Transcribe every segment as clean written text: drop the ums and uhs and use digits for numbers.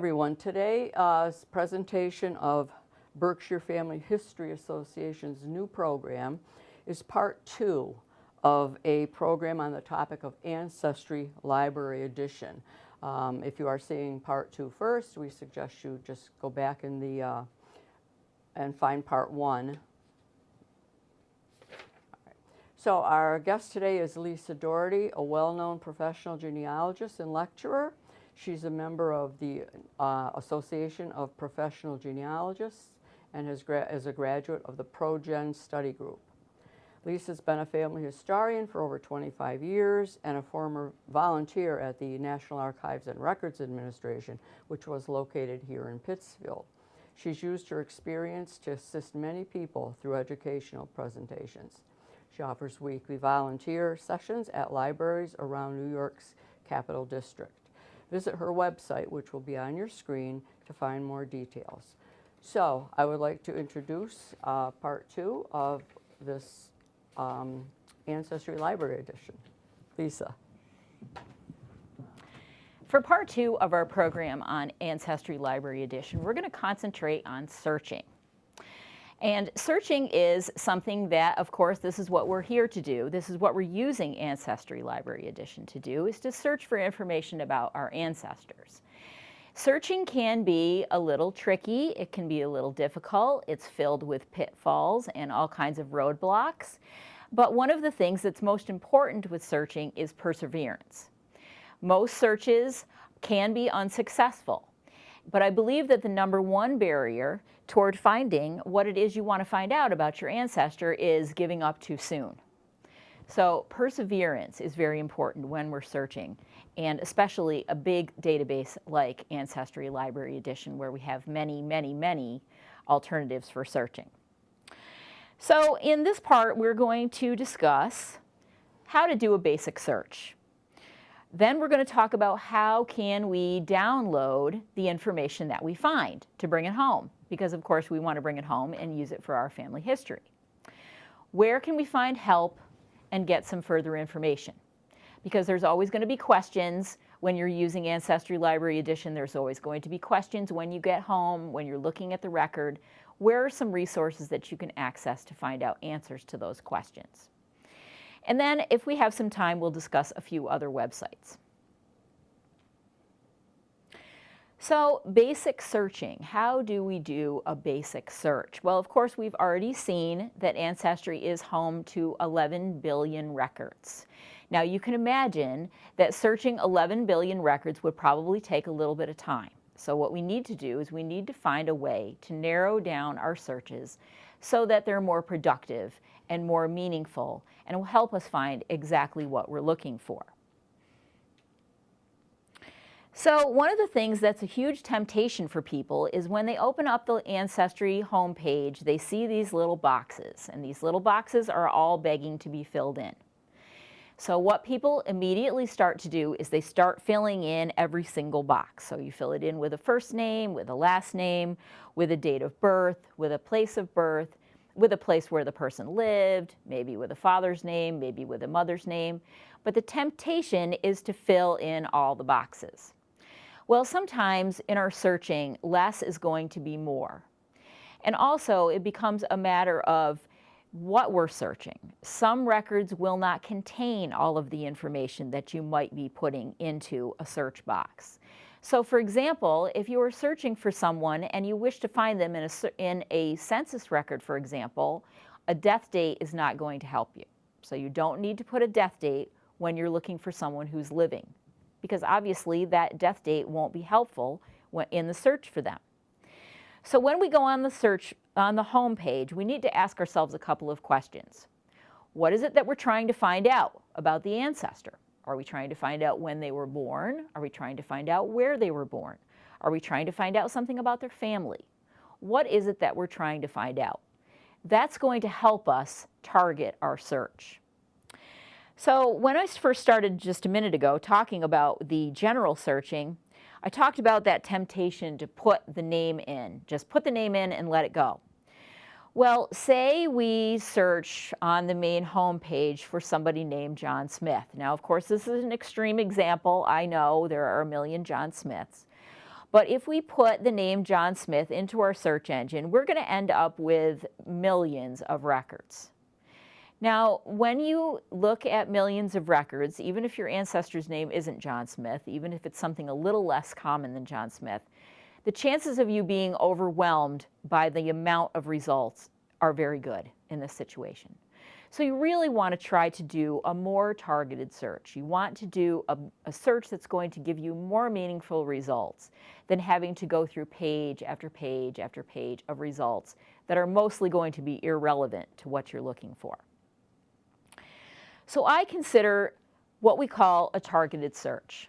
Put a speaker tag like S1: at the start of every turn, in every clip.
S1: everyone. Today's presentation of Berkshire Family History Association's new program is part 2 of a program on the topic of Ancestry Library Edition. If you are seeing part 2 first, we suggest you just go back in the and find part 1. So our guest today is Lisa Doherty, a well-known professional genealogist and lecturer. She's a member of the Association of Professional Genealogists and is a graduate of the ProGen Study Group. Lisa's been a family historian for over 25 years and a former volunteer at the National Archives and Records Administration, which was located here in Pittsfield. She's used her experience to assist many people through educational presentations. She offers weekly volunteer sessions at libraries around New York's Capital District. Visit her website, which will be on your screen, to find more details. So I would like to introduce part 2 of this Ancestry Library Edition. Lisa.
S2: For part 2 of our program on Ancestry Library Edition, we're going to concentrate on searching. And searching is something that, of course, this is what we're here to do. This is what we're using Ancestry Library Edition to do, is to search for information about our ancestors. Searching can be a little tricky. It can be a little difficult. It's filled with pitfalls and all kinds of roadblocks. But one of the things that's most important with searching is perseverance. Most searches can be unsuccessful. But I believe that the #1 barrier toward finding what it is you want to find out about your ancestor is giving up too soon. So perseverance is very important when we're searching, and especially a big database like Ancestry Library Edition, where we have many, many, many alternatives for searching. So in this part, we're going to discuss how to do a basic search. Then we're going to talk about how can we download the information that we find to bring it home, because of course we want to bring it home and use it for our family history. Where can we find help and get some further information? Because there's always going to be questions when you're using Ancestry Library Edition. There's always going to be questions when you get home, when you're looking at the record. Where are some resources that you can access to find out answers to those questions? And then, if we have some time, we'll discuss a few other websites. So, basic searching. How do we do a basic search? Well, of course, we've already seen that Ancestry is home to 11 billion records. Now, you can imagine that searching 11 billion records would probably take a little bit of time. So what we need to do is we need to find a way to narrow down our searches so that they're more productive and more meaningful, and will help us find exactly what we're looking for. So one of the things that's a huge temptation for people is when they open up the Ancestry homepage, they see these little boxes, and these little boxes are all begging to be filled in. So what people immediately start to do is they start filling in every single box. So you fill it in with a first name, with a last name, with a date of birth, with a place of birth, with a place where the person lived, maybe with a father's name, maybe with a mother's name. But the temptation is to fill in all the boxes. Well, sometimes in our searching, less is going to be more. And also, it becomes a matter of what we're searching. Some records will not contain all of the information that you might be putting into a search box. So for example, if you were searching for someone and you wish to find them in a census record, for example, a death date is not going to help you. So you don't need to put a death date when you're looking for someone who's living, because obviously that death date won't be helpful in the search for them. So when we go on the search on the home page, we need to ask ourselves a couple of questions. What is it that we're trying to find out about the ancestor? Are we trying to find out when they were born? Are we trying to find out where they were born? Are we trying to find out something about their family? What is it that we're trying to find out? That's going to help us target our search. So when I first started just a minute ago talking about the general searching, I talked about that temptation to put the name in. Just put the name in and let it go. Well, say we search on the main home page for somebody named John Smith. Now, of course, this is an extreme example. I know there are a million John Smiths. But if we put the name John Smith into our search engine, we're going to end up with millions of records. Now, when you look at millions of records, even if your ancestor's name isn't John Smith, even if it's something a little less common than John Smith, the chances of you being overwhelmed by the amount of results are very good in this situation. So you really want to try to do a more targeted search. You want to do a search that's going to give you more meaningful results than having to go through page after page after page of results that are mostly going to be irrelevant to what you're looking for. So I consider what we call a targeted search.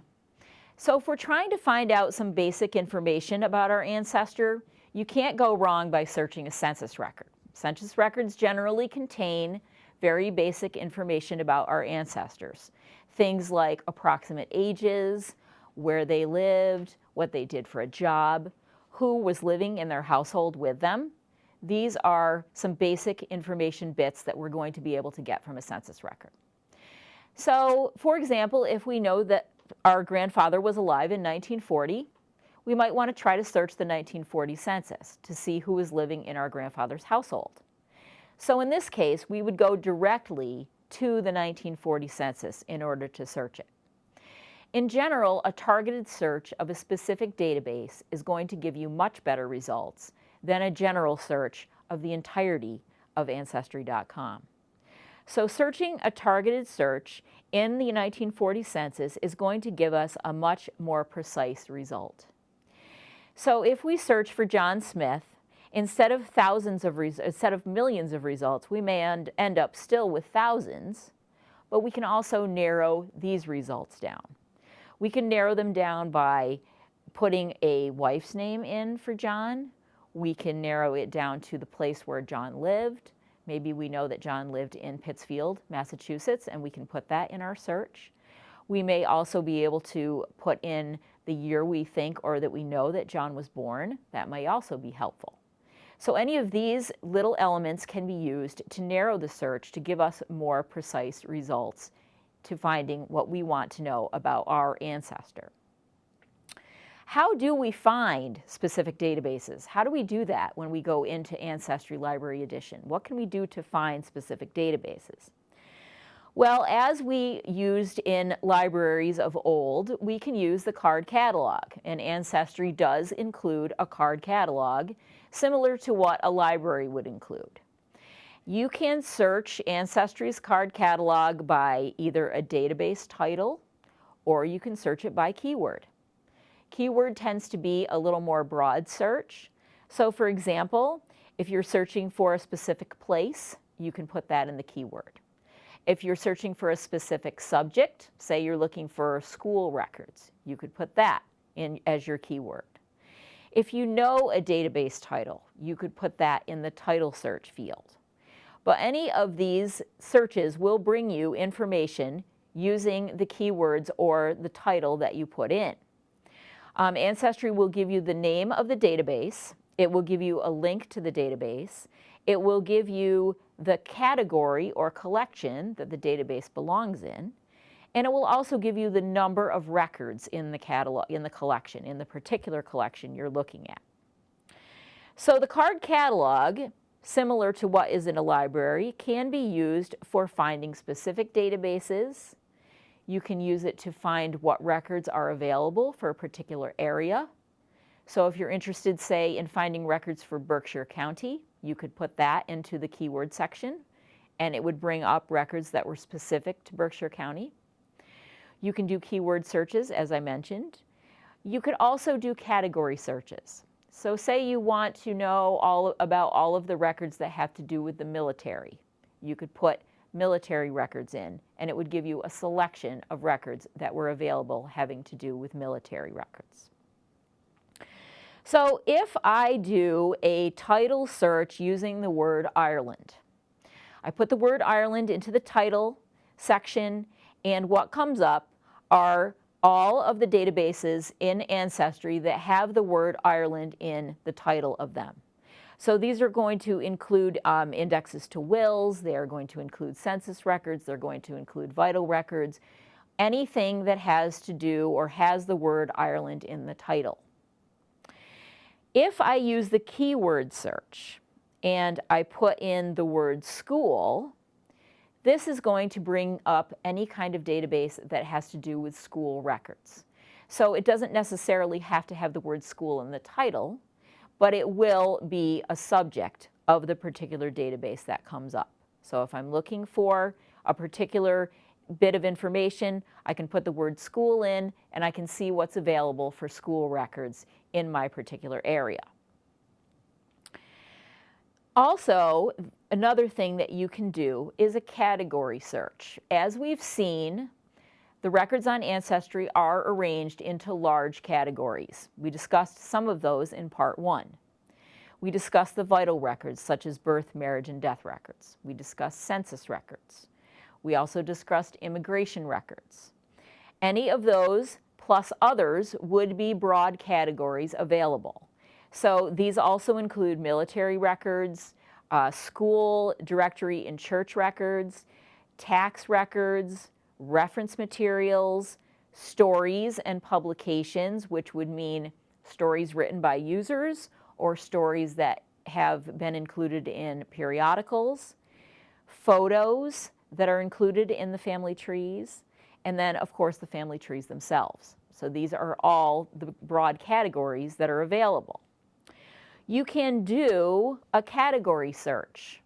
S2: So if we're trying to find out some basic information about our ancestor, you can't go wrong by searching a census record. Census records generally contain very basic information about our ancestors. Things like approximate ages, where they lived, what they did for a job, who was living in their household with them. These are some basic information bits that we're going to be able to get from a census record. So, for example, if we know that our grandfather was alive in 1940, we might want to try to search the 1940 census to see who was living in our grandfather's household. So in this case, we would go directly to the 1940 census in order to search it. In general, a targeted search of a specific database is going to give you much better results than a general search of the entirety of Ancestry.com. So searching a targeted search in the 1940 census is going to give us a much more precise result. So if we search for John Smith, instead of millions of results, we may end up still with thousands, but we can also narrow these results down. We can narrow them down by putting a wife's name in for John. We can narrow it down to the place where John lived. Maybe we know that John lived in Pittsfield, Massachusetts, and we can put that in our search. We may also be able to put in the year we think or that we know that John was born. That may also be helpful. So any of these little elements can be used to narrow the search to give us more precise results to finding what we want to know about our ancestor. How do we find specific databases? How do we do that when we go into Ancestry Library Edition? What can we do to find specific databases? Well, as we used in libraries of old, we can use the card catalog, and Ancestry does include a card catalog similar to what a library would include. You can search Ancestry's card catalog by either a database title or you can search it by keyword. Keyword tends to be a little more broad search. So for example, if you're searching for a specific place, you can put that in the keyword. If you're searching for a specific subject, say you're looking for school records, you could put that in as your keyword. If you know a database title, you could put that in the title search field. But any of these searches will bring you information using the keywords or the title that you put in. Ancestry will give you the name of the database. It will give you a link to the database. It will give you the category or collection that the database belongs in. And it will also give you the number of records in the catalog, in the collection, in the particular collection you're looking at. So the card catalog, similar to what is in a library, can be used for finding specific databases. You can use it to find what records are available for a particular area. So if you're interested, say, in finding records for Berkshire County, you could put that into the keyword section, and it would bring up records that were specific to Berkshire County. You can do keyword searches, as I mentioned. You could also do category searches. So say you want to know about all of the records that have to do with the military. You could put military records in, and it would give you a selection of records that were available having to do with military records. So if I do a title search using the word Ireland, I put the word Ireland into the title section, and what comes up are all of the databases in Ancestry that have the word Ireland in the title of them. So these are going to include indexes to wills, they are going to include census records, they're going to include vital records, anything that has to do or has the word Ireland in the title. If I use the keyword search and I put in the word school, this is going to bring up any kind of database that has to do with school records. So it doesn't necessarily have to have the word school in the title, but it will be a subject of the particular database that comes up. So if I'm looking for a particular bit of information, I can put the word school in and I can see what's available for school records in my particular area. Also, another thing that you can do is a category search. As we've seen, the records on Ancestry are arranged into large categories. We discussed some of those in part 1. We discussed the vital records, such as birth, marriage, and death records. We discussed census records. We also discussed immigration records. Any of those, plus others, would be broad categories available. So these also include military records, school, directory, and church records, tax records, reference materials, stories and publications, which would mean stories written by users or stories that have been included in periodicals, photos that are included in the family trees, and then, of course, the family trees themselves. So these are all the broad categories that are available. You can do a category search.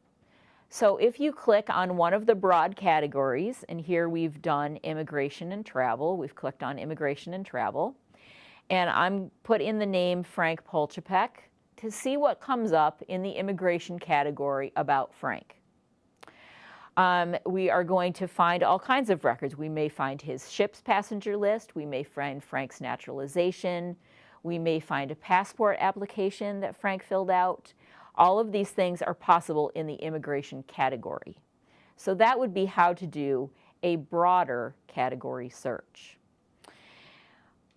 S2: So if you click on one of the broad categories, and here we've done immigration and travel, we've clicked on immigration and travel, and I'm put in the name Frank Polchapek to see what comes up in the immigration category about Frank. We are going to find all kinds of records. We may find his ship's passenger list, we may find Frank's naturalization, we may find a passport application that Frank filled out. All of these things are possible in the immigration category. So that would be how to do a broader category search.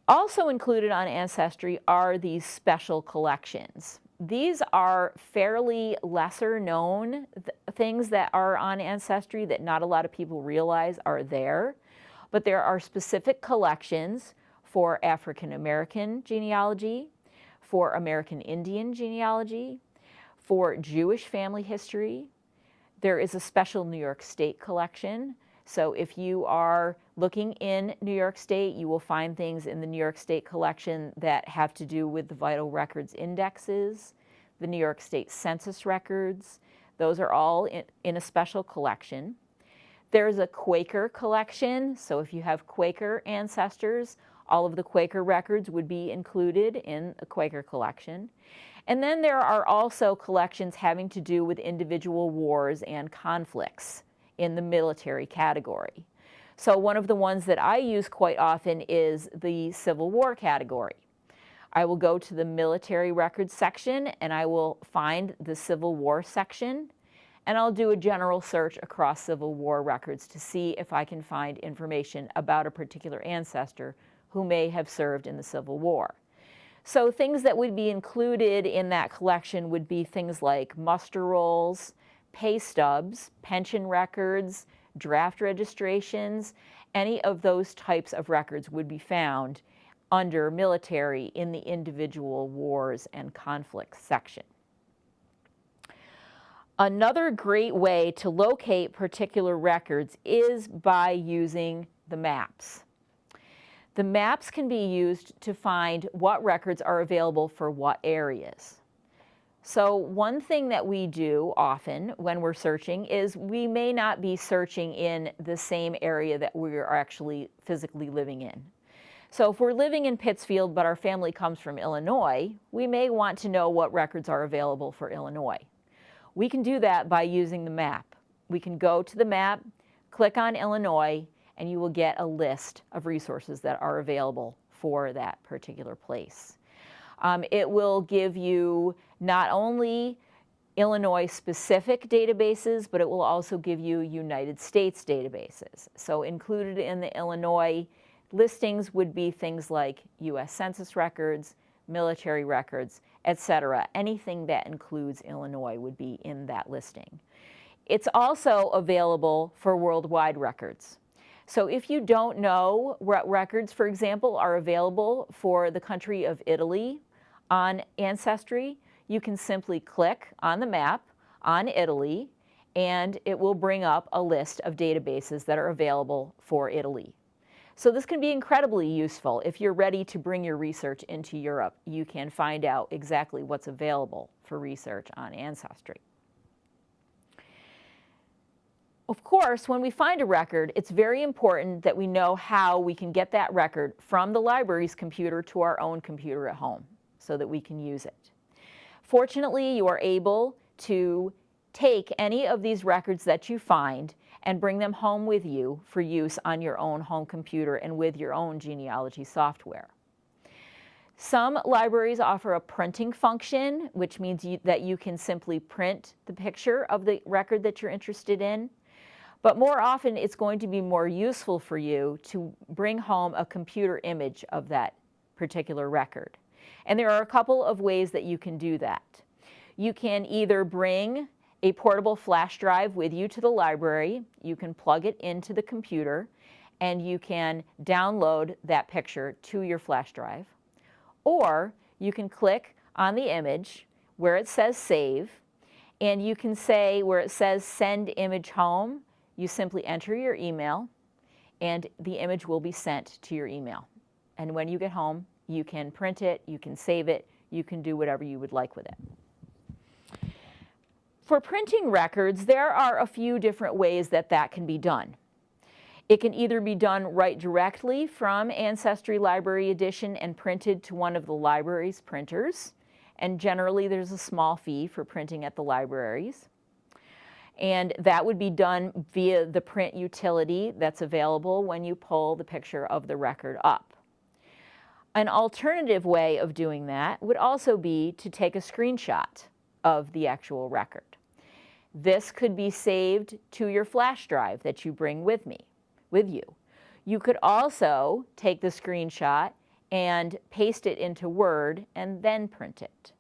S2: Also included on Ancestry are these special collections. These are fairly lesser known things that are on Ancestry that not a lot of people realize are there, but there are specific collections for African American genealogy, for American Indian genealogy, for Jewish family history. There is a special New York State collection. So if you are looking in New York State, you will find things in the New York State collection that have to do with the vital records indexes, the New York State census records. Those are all in a special collection. There's a Quaker collection. So if you have Quaker ancestors, all of the Quaker records would be included in a Quaker collection. And then there are also collections having to do with individual wars and conflicts in the military category. So one of the ones that I use quite often is the Civil War category. I will go to the military records section and I will find the Civil War section, and I'll do a general search across Civil War records to see if I can find information about a particular ancestor who may have served in the Civil War. So things that would be included in that collection would be things like muster rolls, pay stubs, pension records, draft registrations. Any of those types of records would be found under military in the individual wars and conflicts section. Another great way to locate particular records is by using the maps. The maps can be used to find what records are available for what areas. So one thing that we do often when we're searching is we may not be searching in the same area that we are actually physically living in. So if we're living in Pittsfield but our family comes from Illinois, we may want to know what records are available for Illinois. We can do that by using the map. We can go to the map, click on Illinois, and you will get a list of resources that are available for that particular place. It will give you not only Illinois-specific databases, but it will also give you United States databases. So included in the Illinois listings would be things like U.S. Census records, military records, etc. Anything that includes Illinois would be in that listing. It's also available for worldwide records. So if you don't know what records, for example, are available for the country of Italy, on Ancestry, you can simply click on the map on Italy, and it will bring up a list of databases that are available for Italy. So this can be incredibly useful. If you're ready to bring your research into Europe, you can find out exactly what's available for research on Ancestry. Of course, when we find a record, it's very important that we know how we can get that record from the library's computer to our own computer at home so that we can use it. Fortunately, you are able to take any of these records that you find and bring them home with you for use on your own home computer and with your own genealogy software. Some libraries offer a printing function, which means that you can simply print the picture of the record that you're interested in. But more often, it's going to be more useful for you to bring home a computer image of that particular record. And there are a couple of ways that you can do that. You can either bring a portable flash drive with you to the library. You can plug it into the computer, and you can download that picture to your flash drive. Or you can click on the image where it says Save, and you can say where it says Send Image Home, you simply enter your email, and the image will be sent to your email. And when you get home, you can print it, you can save it, you can do whatever you would like with it. For printing records, there are a few different ways that that can be done. It can either be done right directly from Ancestry Library Edition and printed to one of the library's printers. And generally, there's a small fee for printing at the libraries. And that would be done via the print utility that's available when you pull the picture of the record up. An alternative way of doing that would also be to take a screenshot of the actual record. This could be saved to your flash drive that you bring with you. You could also take the screenshot and paste it into Word and then print it.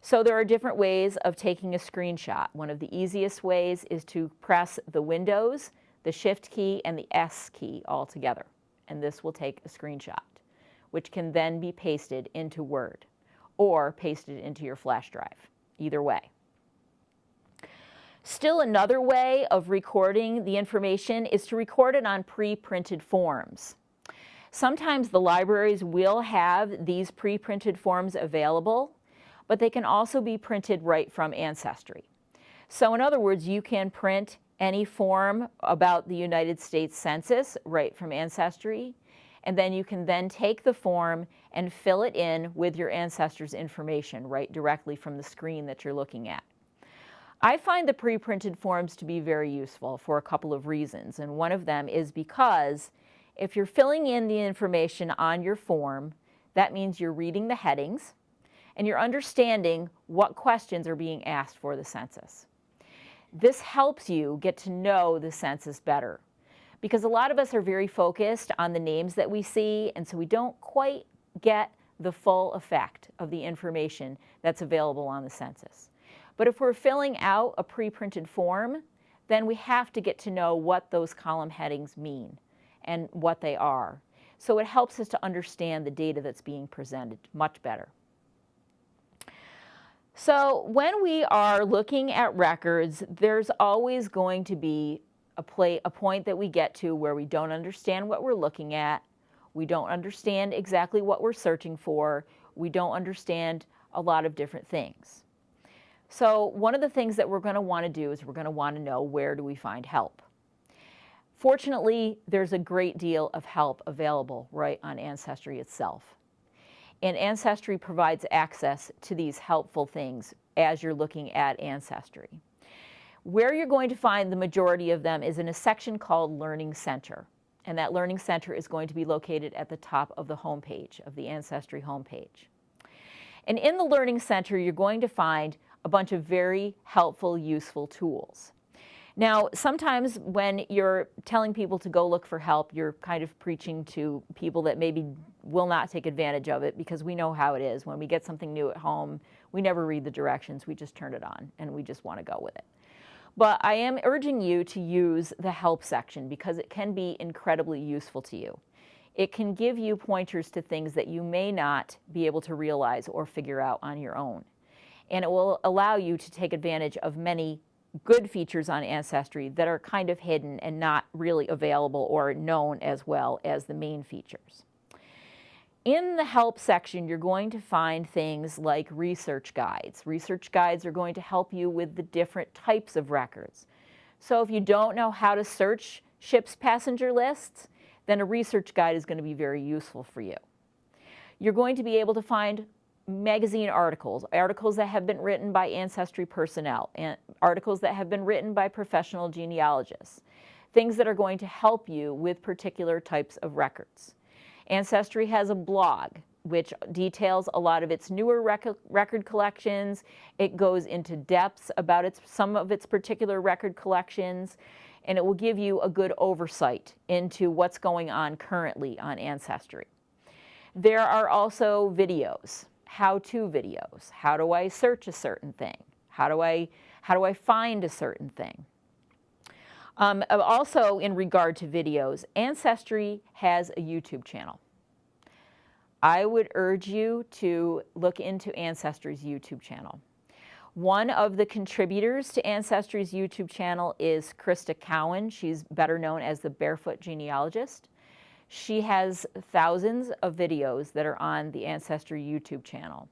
S2: So there are different ways of taking a screenshot. One of the easiest ways is to press the Windows, the Shift key, and the S key all together. And this will take a screenshot, which can then be pasted into Word or pasted into your flash drive, either way. Still another way of recording the information is to record it on pre-printed forms. Sometimes the libraries will have these pre-printed forms available, but they can also be printed right from Ancestry. So in other words, you can print any form about the United States Census right from Ancestry, and then you can then take the form and fill it in with your ancestors' information right directly from the screen that you're looking at. I find the pre-printed forms to be very useful for a couple of reasons, and one of them is because if you're filling in the information on your form, that means you're reading the headings, and you're understanding what questions are being asked for the census. This helps you get to know the census better, because a lot of us are very focused on the names that we see, and so we don't quite get the full effect of the information that's available on the census. But if we're filling out a pre-printed form, then we have to get to know what those column headings mean and what they are. So it helps us to understand the data that's being presented much better. So when we are looking at records, there's always going to be a point that we get to where we don't understand what we're looking at, we don't understand exactly what we're searching for, we don't understand a lot of different things. So one of the things that we're going to want to do is we're going to want to know, where do we find help? Fortunately, there's a great deal of help available right on Ancestry itself. And Ancestry provides access to these helpful things as you're looking at Ancestry. Where you're going to find the majority of them is in a section called Learning Center. And that Learning Center is going to be located at the top of the homepage, of the Ancestry homepage. And in the Learning Center, you're going to find a bunch of very helpful, useful tools. Now, sometimes when you're telling people to go look for help, you're kind of preaching to people that maybe will not take advantage of it, because we know how it is. When we get something new at home, we never read the directions, we just turn it on and we just want to go with it. But I am urging you to use the help section because it can be incredibly useful to you. it can give you pointers to things that you may not be able to realize or figure out on your own. And it will allow you to take advantage of many good features on Ancestry that are kind of hidden and not really available or known as well as the main features. In the help section, you're going to find things like research guides. Research guides are going to help you with the different types of records. So if you don't know how to search ship's passenger lists, then a research guide is going to be very useful for you. You're going to be able to find magazine articles, articles that have been written by Ancestry personnel, and articles that have been written by professional genealogists, things that are going to help you with particular types of records. Ancestry has a blog which details a lot of its newer record collections. It goes into depths about some of its particular record collections, and it will give you a good oversight into what's going on currently on Ancestry. There are also videos, how-to videos. How do I search a certain thing? How do I find a certain thing? Also, in regard to videos, Ancestry has a YouTube channel. I would urge you to look into Ancestry's YouTube channel. One of the contributors to Ancestry's YouTube channel is Krista Cowan. She's better known as the Barefoot Genealogist. She has thousands of videos that are on the Ancestry YouTube channel.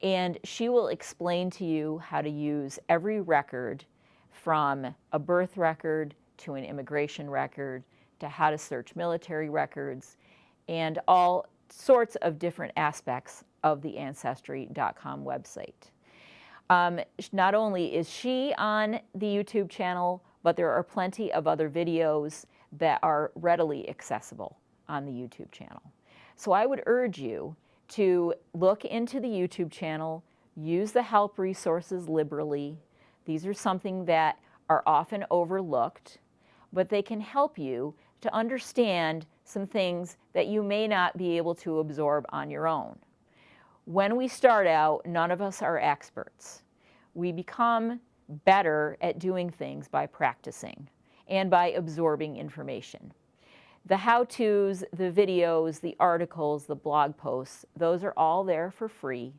S2: And she will explain to you how to use every record, from a birth record to an immigration record to how to search military records, and all sorts of different aspects of the Ancestry.com website. Not only is she on the YouTube channel, but there are plenty of other videos that are readily accessible on the YouTube channel. So I would urge you to look into the YouTube channel, use the help resources liberally. These are something that are often overlooked, but they can help you to understand some things that you may not be able to absorb on your own. When we start out, none of us are experts. We become better at doing things by practicing and by absorbing information. The how-tos, the videos, the articles, the blog posts, those are all there for free.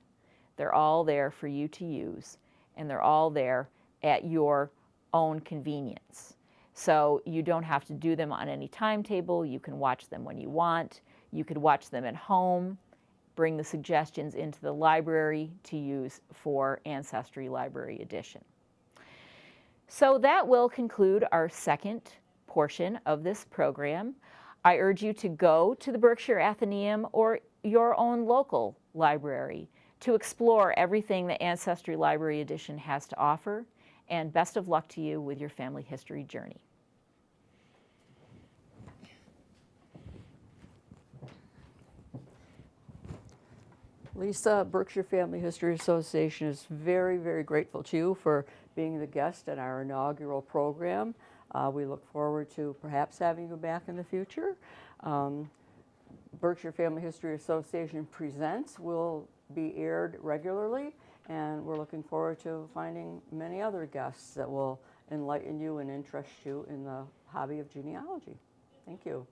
S2: They're all there for you to use, and they're all there at your own convenience. So you don't have to do them on any timetable. You can watch them when you want. You could watch them at home, bring the suggestions into the library to use for Ancestry Library Edition. So that will conclude our second portion of this program. I urge you to go to the Berkshire Atheneum or your own local library to explore everything that Ancestry Library Edition has to offer, and best of luck to you with your family history journey.
S1: Lisa, Berkshire Family History Association is very, very grateful to you for being the guest in our inaugural program. We look forward to perhaps having you back in the future. Berkshire Family History Association Presents will be aired regularly, and we're looking forward to finding many other guests that will enlighten you and interest you in the hobby of genealogy. Thank you.